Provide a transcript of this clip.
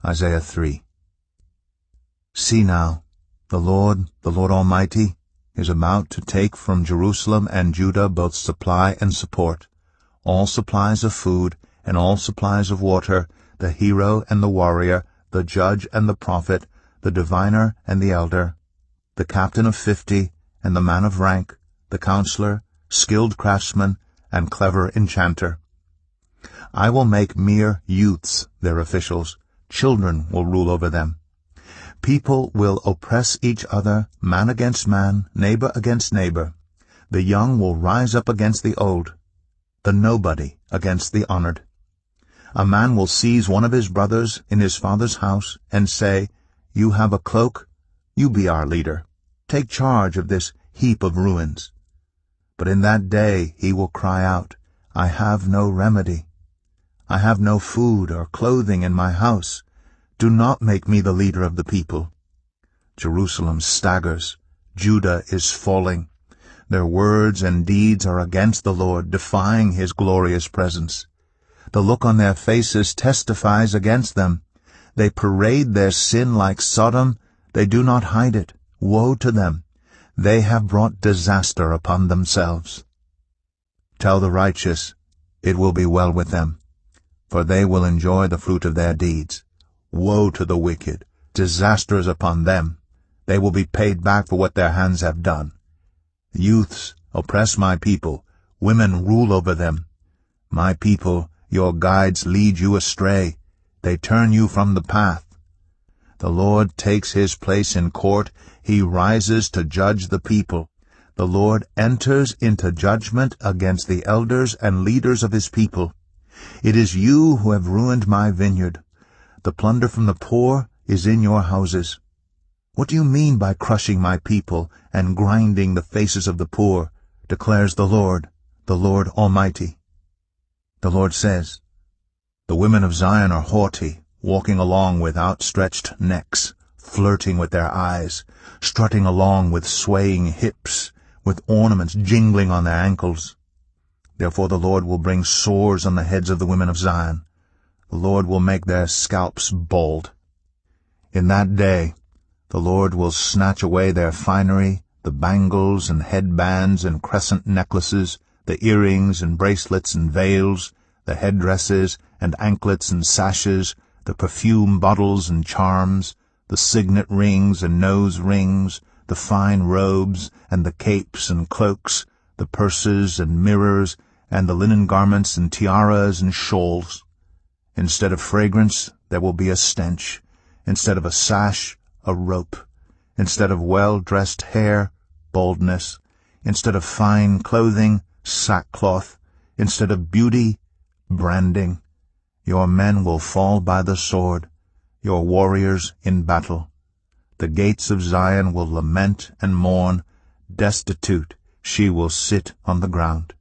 Isaiah 3. See now, the Lord Almighty, is about to take from Jerusalem and Judah both supply and support, all supplies of food and all supplies of water, the hero and the warrior, the judge and the prophet, the diviner and the elder, the captain of 50 and the man of rank, the counselor, skilled craftsman, and clever enchanter. I will make mere youths their officials. Children will rule over them. People will oppress each other, man against man, neighbor against neighbor. The young will rise up against the old, the nobody against the honored. A man will seize one of his brothers in his father's house and say, You have a cloak, you be our leader. Take charge of this heap of ruins. But in that day he will cry out, I have no remedy. I have no food or clothing in my house. Do not make me the leader of the people. Jerusalem staggers. Judah is falling. Their words and deeds are against the Lord, defying his glorious presence. The look on their faces testifies against them. They parade their sin like Sodom. They do not hide it. Woe to them! They have brought disaster upon themselves. Tell the righteous, it will be well with them, for they will enjoy the fruit of their deeds. Woe to the wicked! Disaster is upon them. They will be paid back for what their hands have done. Youths oppress my people. Women rule over them. My people, your guides lead you astray. They turn you from the path. The Lord takes his place in court. He rises to judge the people. The Lord enters into judgment against the elders and leaders of his people. It is you who have ruined my vineyard. The plunder from the poor is in your houses. What do you mean by crushing my people and grinding the faces of the poor, declares the Lord Almighty. The Lord says, The women of Zion are haughty, walking along with outstretched necks, flirting with their eyes, strutting along with swaying hips, with ornaments jingling on their ankles. Therefore the Lord will bring sores on the heads of the women of Zion. The Lord will make their scalps bald. In that day the Lord will snatch away their finery, the bangles and headbands and crescent necklaces, the earrings and bracelets and veils, the headdresses and anklets and sashes, the perfume bottles and charms, the signet rings and nose rings, the fine robes and the capes and cloaks, the purses and mirrors, and the linen garments and tiaras and shawls. Instead of fragrance, there will be a stench. Instead of a sash, a rope. Instead of well-dressed hair, baldness. Instead of fine clothing, sackcloth. Instead of beauty, branding. Your men will fall by the sword, your warriors in battle. The gates of Zion will lament and mourn. Destitute, she will sit on the ground.